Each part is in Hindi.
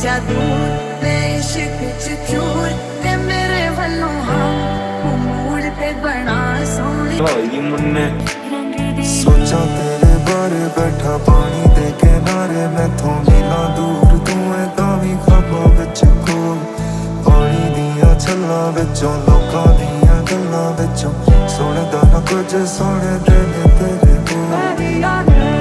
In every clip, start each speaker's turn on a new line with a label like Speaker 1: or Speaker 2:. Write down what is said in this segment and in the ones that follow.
Speaker 1: जा दूर ते इश्क च चूर ते मेरे वल्लों हम मूड ते बना सोने
Speaker 2: भाई मुन्ने
Speaker 3: सोचा तेरे बारे बैठा पानी दे किनारे मैथों मीलां दूर तू है तावी खाबा विच कोल पानी दियां छल्लां विचों लोकां दियां गल्लां विचों सुणदा ना कुछ सुण दे तेरे कोल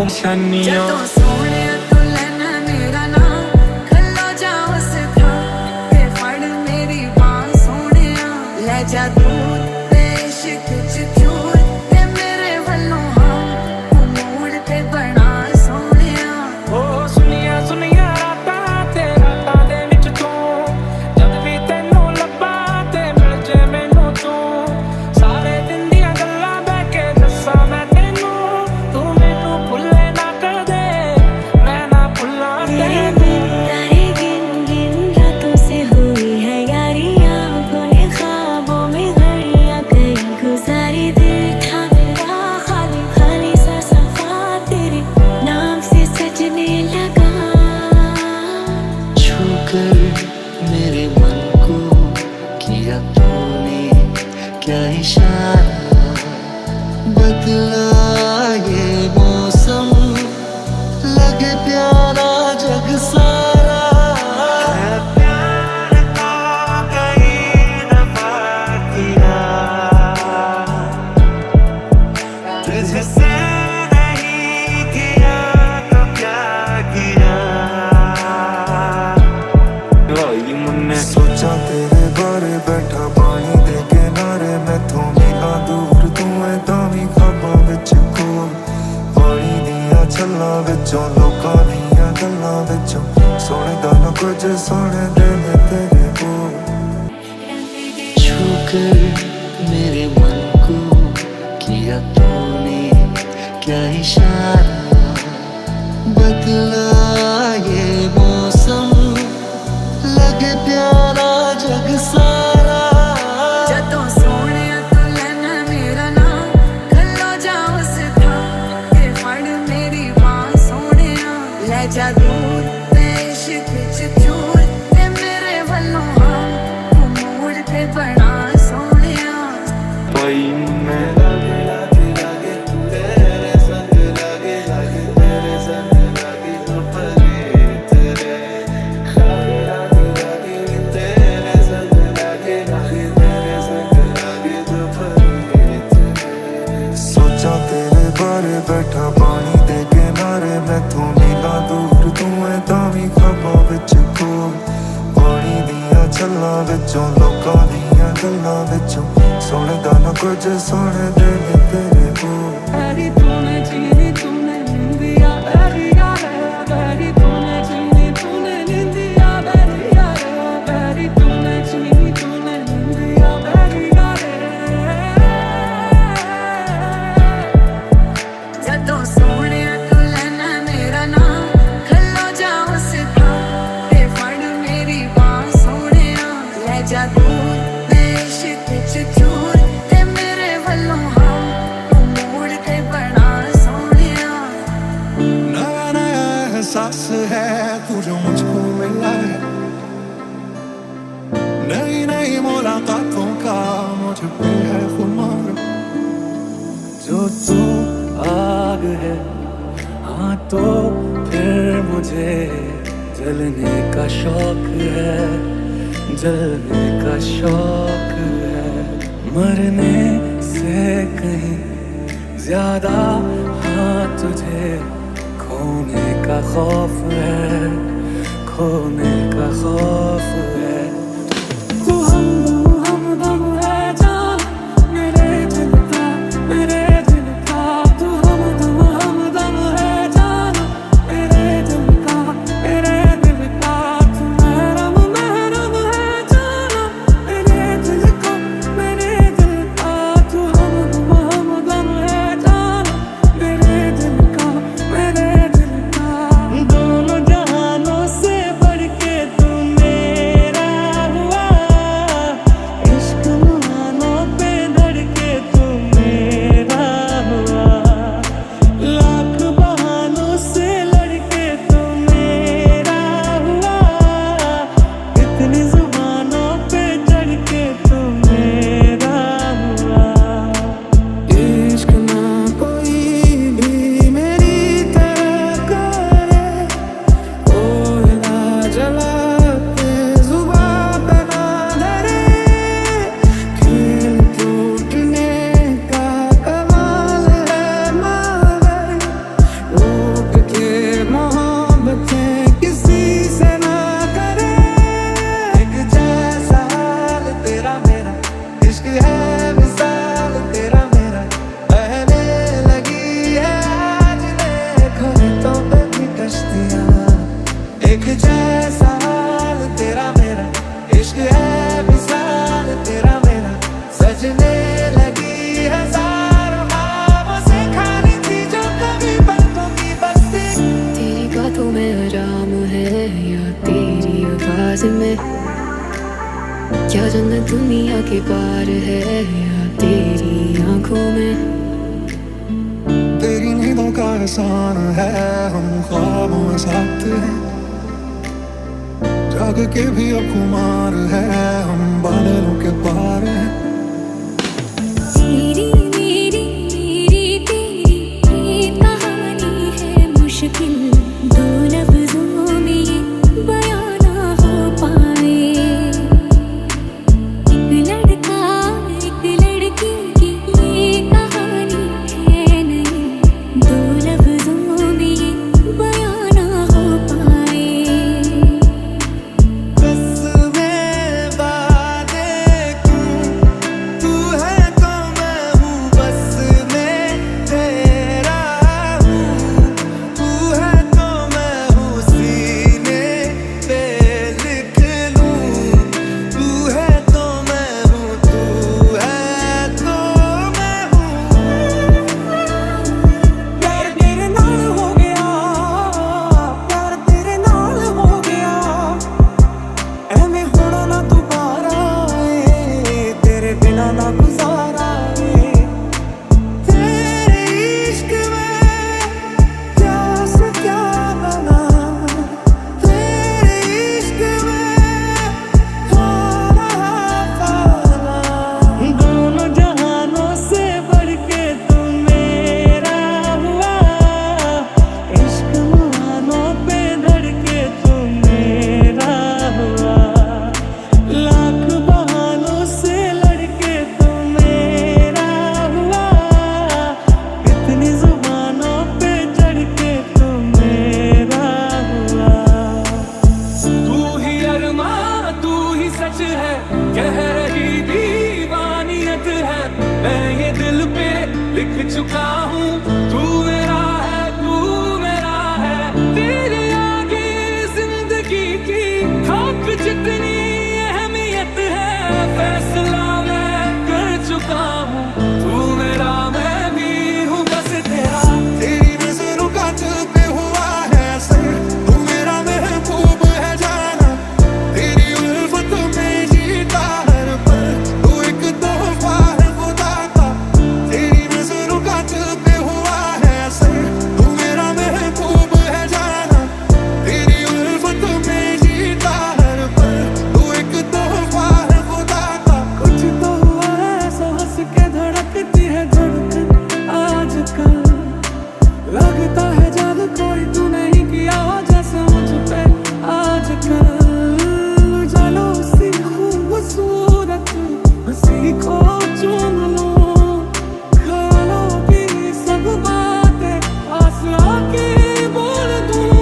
Speaker 1: जदों सोने तू लेना मेरा नाम खलो जा उस थां ते फड़ मेरी बांह सोने ले जा दूर ते इश्क च चूर ते मेरे वल्लों हम मूड ते बना सोने
Speaker 2: ओ सुनिया सुनिया रातां ते रातां दे विच तूं जद भी तैनू लब्भा ते मिल जे मैनू तू सारे दिन दियां गल्लां बह के दस्सां मैं तैनू तू मैनू भुल्ले ना कर दे मैं ना भुल्लां तैनू
Speaker 4: तारे गिन गिन रातों से हुई है यारियां अपने ख्वाबों में घड़ियां कई गुजारी दिल था मेरा खाली खाली सा सफा तेरे नाम से सजने लगा
Speaker 3: छूकर मेरे मन को किया तूने क्या इशारा बदला ये मौसम लगे प्यारा जग सारा है प्यार तो कई दफा किया तुझसे नहीं किया तो क्या किया
Speaker 2: भाई मुन्ने
Speaker 3: सोचा तेरे बारे बैठा पानी दे किनारे मैथों मीलां दूर तू है तावी खाबा विच कोल पानी दियां छल्लां विचों लोकां दियां गल्लां विचों सुणदा ना कुछ सुण दे तेरे कोल छूकर मेरे मन को किया तूने क्या इशारा बदला ये मौसम लगे प्यारा जग सारा
Speaker 1: जदों सोने तू लेना मेरा नाम खलो जा उस थां ते फड़ मेरी बांह सोने ले जा दूर ते इश्क च चूर ते मेरे वल्लों हम मूड ते बना सोने
Speaker 2: भाई मुन्ने
Speaker 3: सोचा तेरे बारे बैठा पानी दे किनारे मैथों मीलां दूर तू है तावी खाबा विच कोल पानी दियां छल्लां विचों लोकां दियां गल्लां विचों सुणदा ना कुछ सुण दे तेरे कोल
Speaker 1: जदों सोने तू लेना मेरा नाम खलो जा उस थां ते फड़ मेरी बांह सोने ले जा दूर ते इश्क च चूर ते मेरे वल्लों हम मूड ते बना सोने
Speaker 3: नया नया एहसास है तू जो मुझको मिला है नई नई मुलाकातों का मुझ पे है खुमार
Speaker 2: जो तू आग है हाँ तो फिर मुझे जलने का शौक है जलने का शौक है मरने से कहीं ज्यादा हाँ तुझे खोने का खौफ है खोने का खौफ है तू हमदम है जान मेरे दिल का तू हमदम है जान मेरे दिल का तू महरम है जान मेरे दिल का तू हमदम है जान मेरे दिल का दोनों जहानों से बड़ी
Speaker 4: में, क्या जन्नत दुनिया के पार है या तेरी आंखों में।
Speaker 3: तेरी नींदों का एहसान है, हम ख्वाबों में साथ हैं, जाग के भी अब खुमार है, हम बादलों के पार हैं।
Speaker 4: तेरी मेरी मेरी तेरी ये कहानी है मुश्किल, दो लफ्जों में ये बयां ना हो पाए। एक लड़का एक लड़की की ये कहानी है नहीं, दो लफ्जों में ये बयां ना हो पाए।
Speaker 3: बस में वादे क्यों, तू है तो मैं हूँ, बस में तेरा हूँ, तू है तो मैं हूँ, सीने पे लिख लूँ, तू है तो मैं हूँ, तू है तो मैं हूँ।
Speaker 2: प्यार तेरे नाल हो गया, प्यार तेरे नाल हो गया, ਐਵੇਂ ਹੋਣਾ ਨਾ ਦੁਬਾਰਾ ਏ, तेरे बिना ना गुजारा ਏ।
Speaker 3: तेरे इश्क में क्या से क्या बना, तेरे इश्क में खाना पाना,
Speaker 2: दोनों जहानों से बढ़ के तू मेरा हुआ, इश्क मुहानों पे धड़ के तू मेरा हुआ, लाख बहानों से लड़के तू मेरा हुआ, कितनी जुबानों पे चढ़ के तू मेरा हुआ। तू ही अरमां तू ही सच है, कह रही दीवानियत है, मैं ये दिल पे लिख चुका हूँ, तू मेरा है तू मेरा है, तेरे आगे जिंदगी की खाक जितनी अहमियत है, फैसला मैं कर चुका हूँ, तू मेरा मैं भी हूँ बस तेरा।
Speaker 3: तेरी नजरों का दिल पे हुआ है असर, तू मेरा महबूब है जाना, तेरी उल्फत में जीता हर पल, तू एक तोहफा है खुदा का। तेरी नजरों का दिल पे हुआ है असर, तू मेरा महबूब है जाना, तेरी उल्फत में जीता हर पल, तू एक तोहफा है खुदा का।
Speaker 2: कुछ तो हुआ ऐसा हंस के धड़कती है धड़कन आजकल, लगता है जब कोई तू नहीं किया जैसे मुझ पे आजकल। चलो उसी खूबसूरत हंसी को चूम लो, ख्यालों की सब बातें पास आके बोल दूं।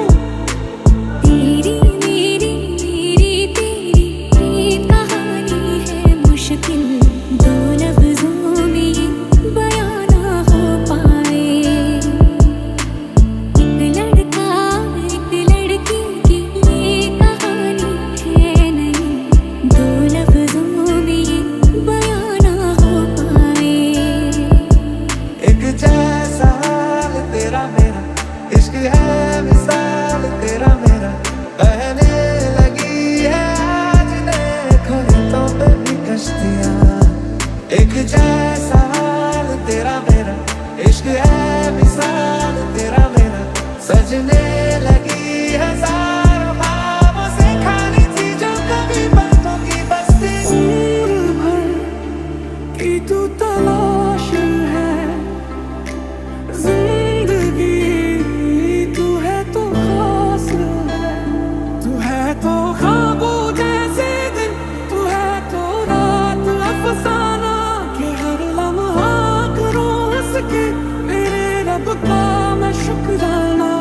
Speaker 4: तेरी मेरी मेरी तेरी ये कहानी है मुश्किल, दो लफ्जों में ये बयां ना हो पाए। एक लड़का एक लड़की की ये कहानी है नहीं, दो लफ्जों में ये बयां ना हो पाए।
Speaker 3: एक जैसा हाल तेरा मेरा, इश्क है मिसाल तेरा मेरा, बहने लगी है आज देखो रेतों पे भी कश्तियाँ। एक जैसा हाल तेरा मेरा, इश्क है मिसाल तेरा मेरा, सजने लगी हजारों ख्वाबों से खाली थी जो कभी बातों की बस्ती।
Speaker 2: उम्र भर की तू तलाश है, जिंदगी तू है तो खास है, तू है तो ख्वाबों जैसे दिन, तू है तो रात अफसाना, के हर लम्हा करो हंस के मेरे रब का मैं शुक्राना।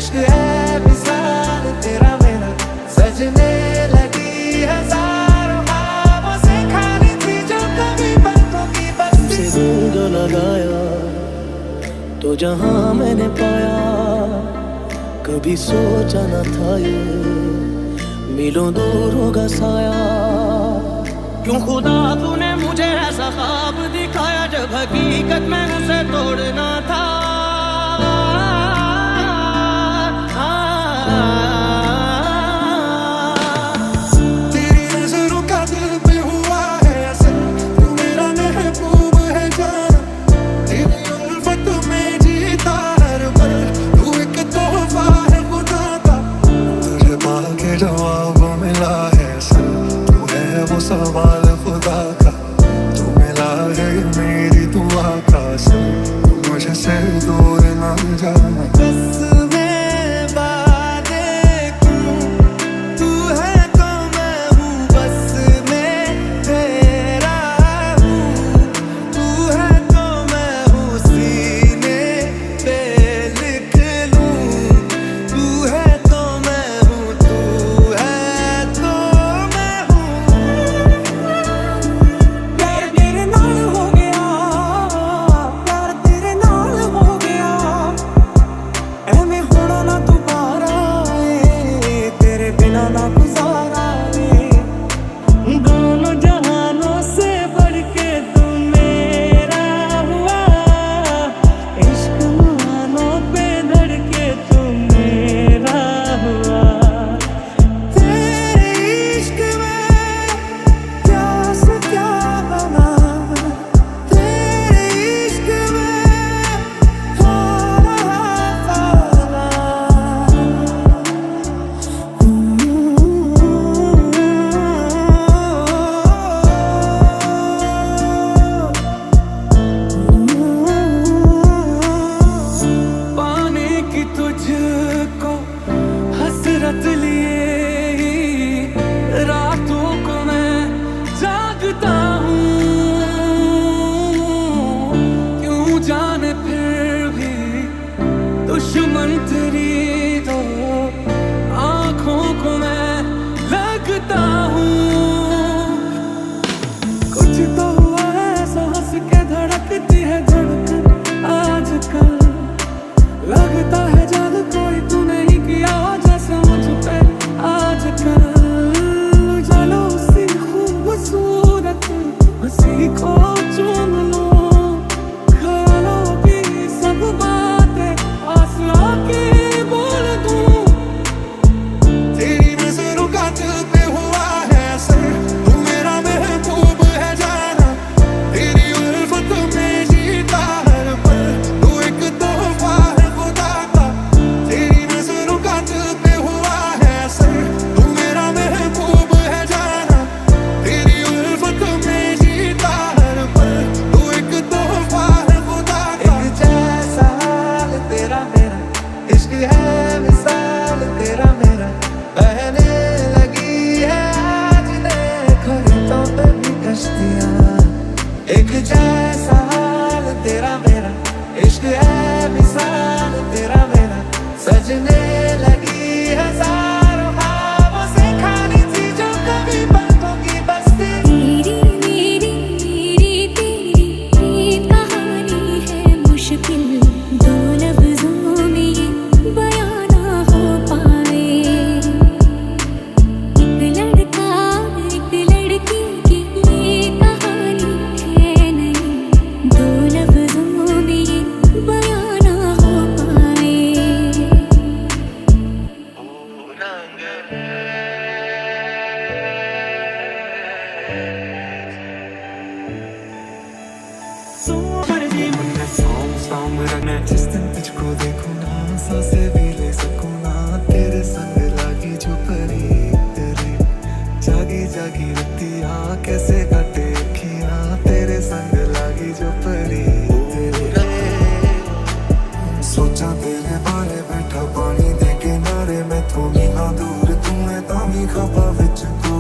Speaker 5: इश्क है मिसाल तेरा मेरा सजने लगी हजारों ख्वाबों से खाली थी जो कभी बातों की बस्ती
Speaker 6: से दिल जो लगाया तो जहां मैंने पाया कभी सोचा न था ये मिलों दूर होगा साया। क्यों खुदा तूने मुझे ऐसा ख्वाब दिखाया जब हकीकत में उसे तोड़ना था।
Speaker 5: तेरी नजरों का दिल पे हुआ है असर तू मेरा महबूब है जाना तेरी उल्फत में जीता हर पल तू एक तोहफा है खुदा का
Speaker 3: तुझे पाके जवाब मिला है असल तू है वो सवाल खुदा का तू मिला है मेरी दुआ का असल तू मुझसे दूर ना जाना।
Speaker 5: बस मैं वादे क्यों तू है तो मैं हूँ बस मैं तेरा हूँ तू है तो मैं हूँ सीने पे लिख लूँ तू है तो मैं हूँ तू है तो मैं हूँ।
Speaker 2: प्यार तेरे नाल हो गया, प्यार तेरे नाल हो गया, एवें होना ना दोबारा तेरे बिना ना गुजारा दोनों जहानों से बढ़ के तू मेरा हुआ इश्क मानों पे धड़ के तू मेरा हुआ।
Speaker 5: तेरे इश्क में क्या से क्या बना तेरे इश्क में फाला फाला
Speaker 2: पाने की तुझको हसरत लिए ही रातों को मैं जागता हूँ क्यों जाने फिर भी दुश्मन तेरी तो आँखों को मैं लगता हूँ। कुछ तो हुआ है ऐसा हंस के धड़कती है धड़कन आजकल लगता है जादू कोई तू नहीं किया जैसे मुझ पे आजकल। चलो उसी खूबसूरत हंसी को चूम लो ख्यालों की सब बातें पास आके बोल दूं।
Speaker 5: तेरी नजरों का दिल पे हुआ है असर तू मेरा महबूब है जाना तेरी उल्फत में जीता हर पल तू एक तोहफा है खुदा का तेरी नजरों का दिल पे हुआ है असर तू मेरा महबूब है जाना तेरी उल्फत में जीता हर पल तू एक तोहफा है खुदा का। एक जैसा हाल तेरा मेरा इश्क है मिसाल तेरा मेरा बहने लगी है आज देखो रेतों पे भी कश्तियाँ एक जैसा हाल तेरा मेरा इश्क है मिसाल तेरा मेरा सजने लगी हजारों ख्वाबों से खाली थी जो कभी बातों की बस्ती।
Speaker 4: तेरी मेरी मेरी तेरी प्रीत कहानी है मुश्किल दो लफ्जों में ये बयां ना हो पाए। एक लड़का एक लड़की की ये कहानी है नहीं दो लफ्जों में ये बयां ना हो पाए।
Speaker 3: जिस दिन तुझको देखूं ना सांसें भी ले सकूं ना तेरे संग लागी जो परी तेरे जागी जागी रतिया कैसे काटे अखियां तेरे संग लागी जो परी तेरे सोचा तेरे बारे बैठा पानी दे किनारे मैं तो मीला दूर तू है तामी खपा विच को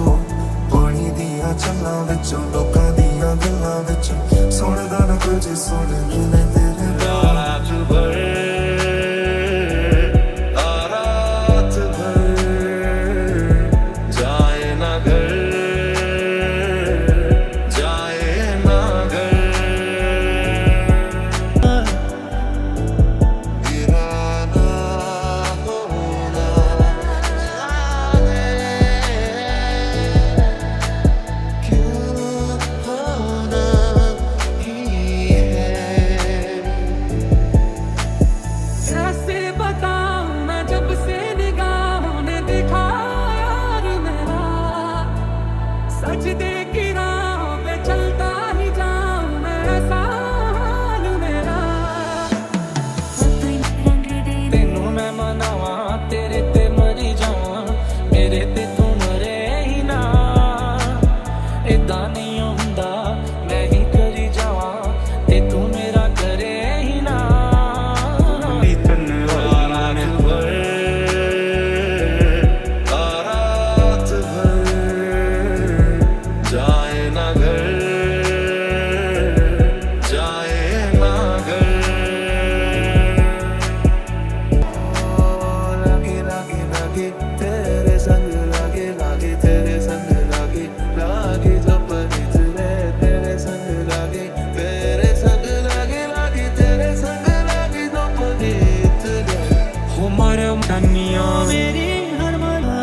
Speaker 3: पानी दिया चला विचों लोकां दियां गल्लां विचों सुनदा ना कुछ सुन मैं तेरे
Speaker 6: रात भर
Speaker 2: निशानियां मेरी हर मना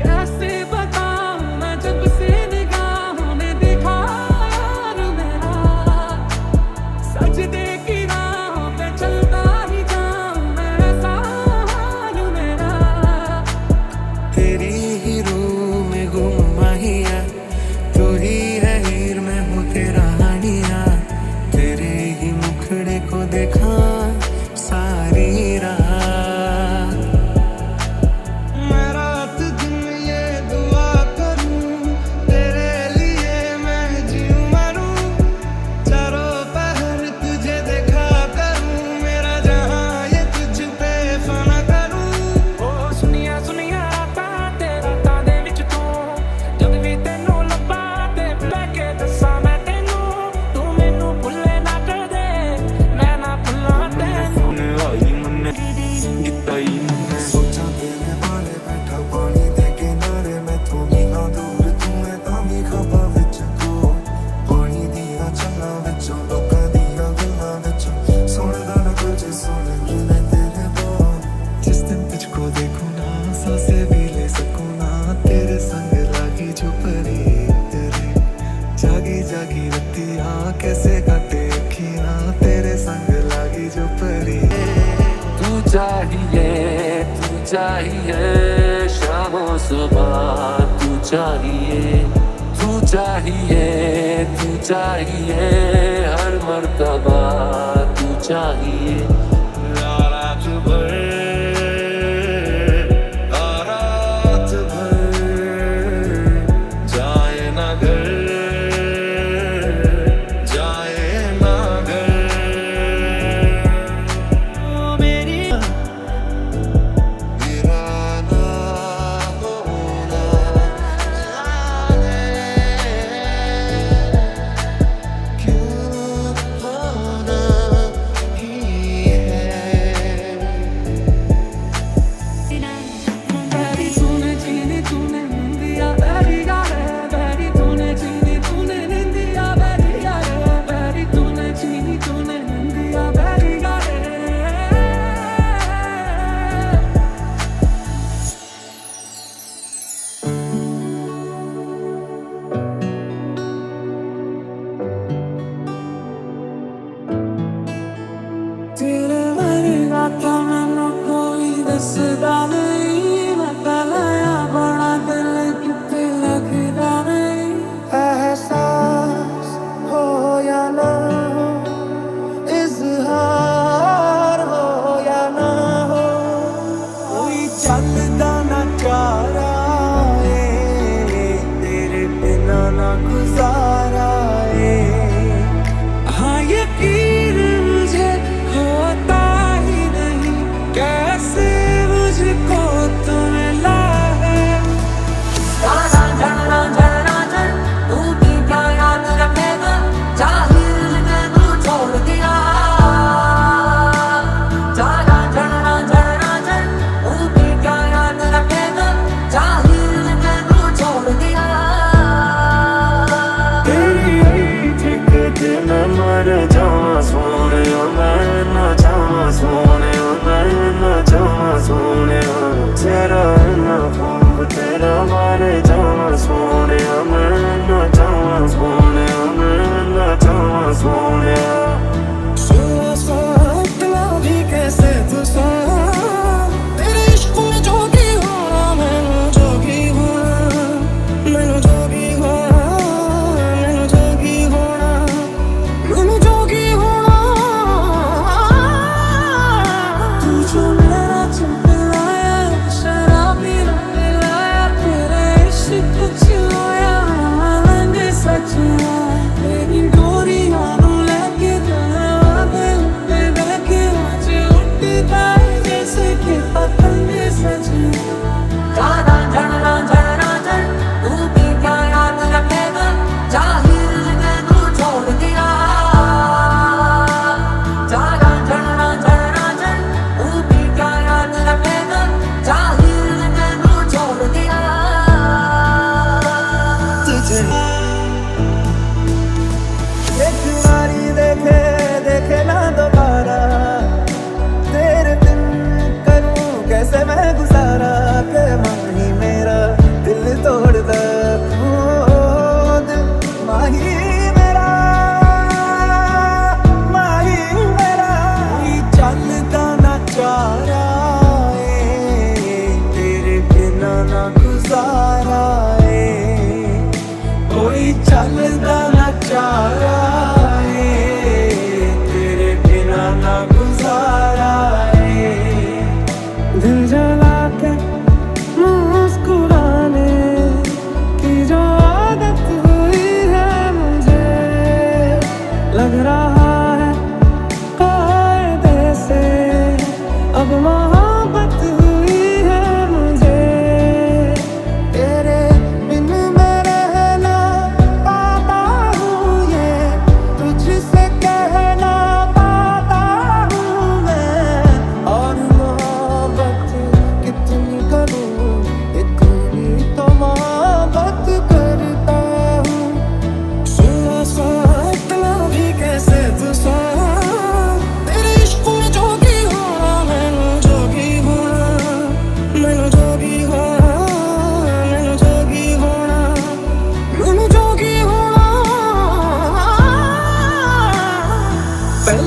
Speaker 2: कैसे बताऊं मैं जब से निगाहों ने देखा यार मेरा सजदे की राहों पे चलता ही जाऊं मैं ऐसा हाल मेरा
Speaker 6: तेरी ही रूह में गुम माहिया तू ही है हीर मैं हूँ तेरा हानिया तेरे ही मुखड़े को देखा सारी रात
Speaker 5: मैं रात दिन ये दुआ करूं तेरे लिए मैं जीऊं मरूं चारों पहर तुझे देखा करूं मेरा जहां ये तुझ पे फना करूं
Speaker 2: ओ सुनिया सुनिया रातां दे विच तूं जद भी तैनूं ਲੱਭਾ ਤੇ ਲੈ ਕੇ ਦੱਸਾਂ ਮੈਂ ਤੈਨੂੰ ਤੂੰ ਮੈਨੂੰ ਭੁੱਲੇ ਨਾ ਕਰ ਦੇ ਮੈਂ ਨਾ ਭੁੱਲਾਂ ਤੈਨੂੰ ਆਈ ਮੰਨੇ ਗਿੱਤਾਈ ਮੰਨੇ
Speaker 3: सोचा तेरे बारे बैठा पानी दे किनारे मैथों मीलों दूर तू है तां भी खबा विच को पानी दियां छल्लां विचों लोकां दियां गल्लां विचों सुणदा ना कुछ सुन मैं तेरे बोल जिस दिन तुझको देखूं ना सांसें भी ले सकूं ना तेरे संग लागी जो परी तेरे जागी जागी रतियां कैसे काटे अखियां तेरे संग लागी जो परी
Speaker 7: तू चाहिए शामों सुबह तू चाहिए हर मर्तबा तू चाहिए
Speaker 5: रात भर जाए ना घर जाए ना घर
Speaker 2: ओ मेरी
Speaker 5: मेरा ना होना क्यों होना ही है
Speaker 2: बैरी तूने चीनी तूने निंदिया बैरी यारे बैरी तूने चीनी तूने निंदिया बैरी यारे बैरी तूने चीनी तूने निंदिया बैरी यारे तेरे वरगा तो मैनू कोई दसदा नहीं मैं पलाया बड़ा दिल किते लगदा नहीं
Speaker 5: एहसास हो या ना हो इजहार हो या ना हो
Speaker 6: कोई चलदा ना चारा ए तेरे बिना ना गुजारा ए
Speaker 2: हाँ यकीन मुझे होता ही नहीं कैसे मुझको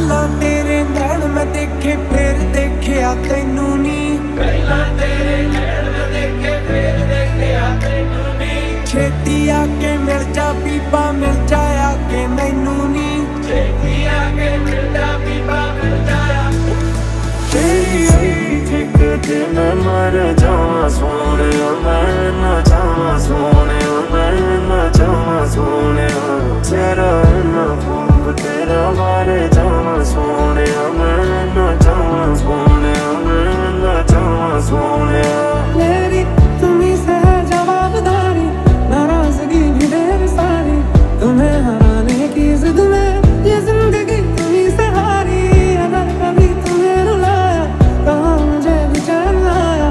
Speaker 2: ਪਹਿਲਾਂ ਤੇਰੇ ਨੈਣ ਮੈਂ ਦੇਖੇ ਫਿਰ ਦੇਖਿਆ ਤੈਨੂੰ ਨੀ ਪਹਿਲਾਂ ਤੇਰੇ ਨੈਣ ਮੈਂ ਦੇਖੇ ਫਿਰ ਦੇਖਿਆ ਤੈਨੂੰ ਨੀ ਛੇਤੀ ਆ ਕੇ ਮਿਲ ਜਾ ਬੀਬਾ ਮਿਲ ਜਾ ਆ ਕੇ ਮੈਨੂੰ ਨੀ ਛੇਤੀ ਆ ਕੇ ਮਿਲ ਜਾ ਬੀਬਾ ਮਿਲ ਜਾ
Speaker 3: तेरी एक दिन मर जावा सोने मैं न जावा सोने मैं न जावा सोने तेरा न भूख तेरा मर जावा सोने मैं न जावा सोने मैं न जावा सोने
Speaker 2: मेरी तुम्ही से है जवाबदारी नाराजगी भी ढेर सारी तुम्हें हराने की जिद में ये जिंदगी तुम्ही से हारी अगर कभी तुम्हें रुलाया कहाँ मुझे भी चैन आया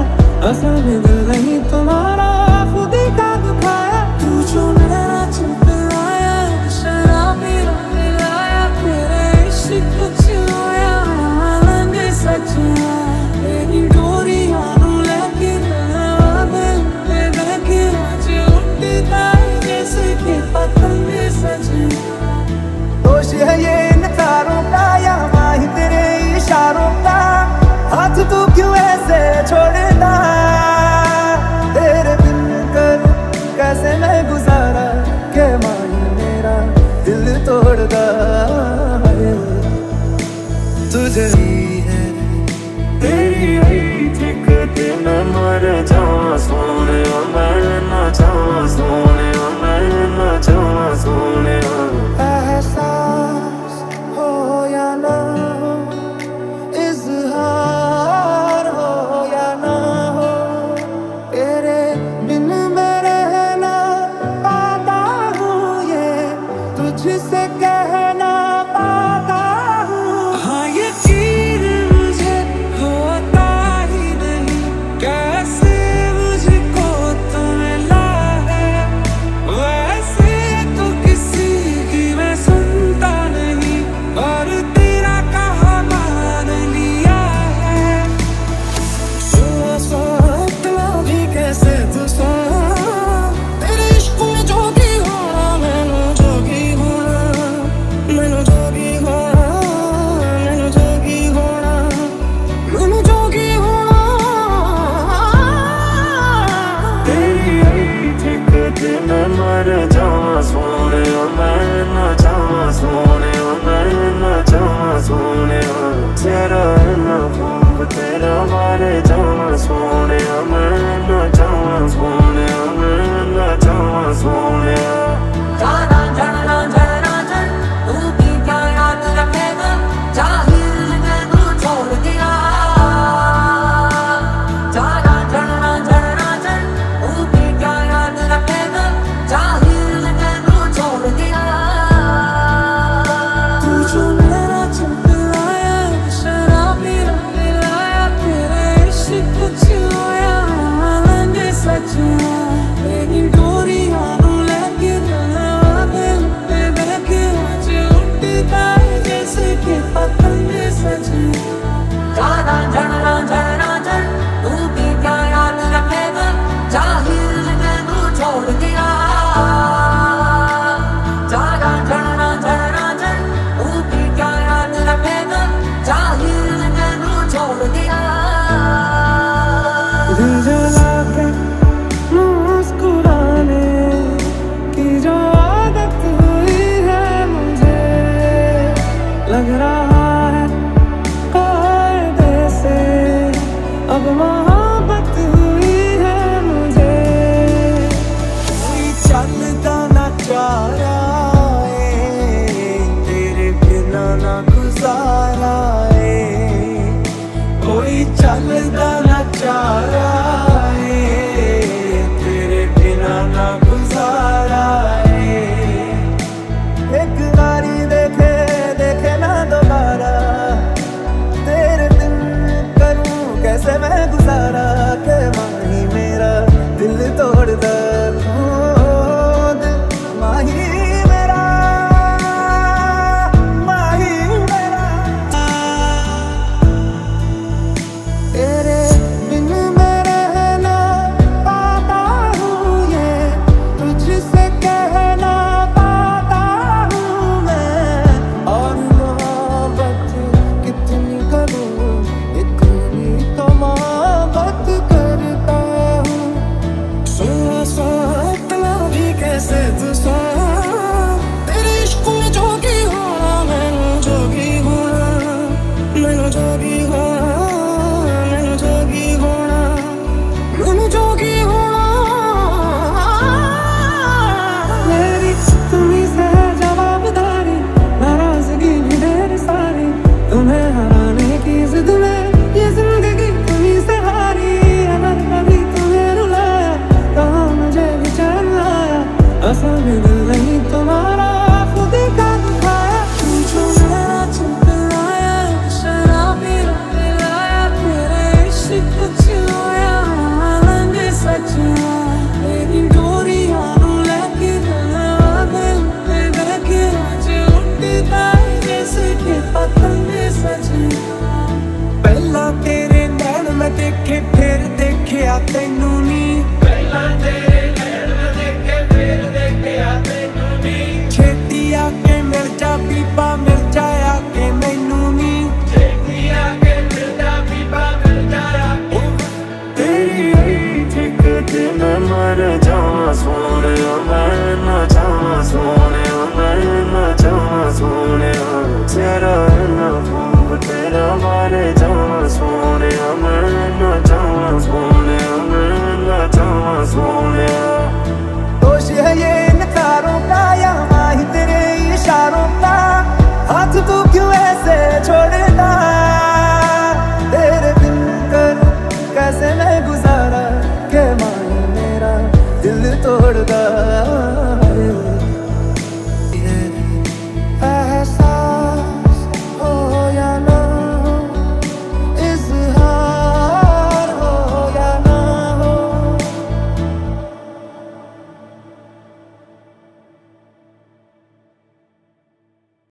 Speaker 2: असल में दिल नहीं तुम्हारा खुद ही का दुखाया तू जो मेरा चिपलाया शराबी रंग लाया मेरे इश्क को चिल्लाया आनंद सच मेरी डोरियां नू लेके ले के आज उठता है जैसे कि पतंग सजना
Speaker 6: दोष है ये इन तारों का या माही तेरे इशारों का हाथ तू क्यों ऐसे छोड़ता तेरे बिन करूं कैसे मैं गुजारा के माही मेरा दिल तोड़दा है तुझे ही है
Speaker 3: तेरी एक दिन मर जावा सोने मैं न जावा सोने मैं न जावा सोने
Speaker 6: एहसास हो या ना हो इजहार हो या ना हो तेरे बिन मैं रहना पाता हूँ ये तुझसे कहना पाता हूँ
Speaker 2: हाँ यकीन
Speaker 7: सोने मैं ना जावा सोने मैं ना जावा सोने तेरा ना खूब तेरा मारे जावा सोने मैं ना जावा सोने मैं ना जावा सोने
Speaker 8: दोष है ये इन तारों का या माही तेरे इशारों का हाथ तू क्यों ऐसे छोड़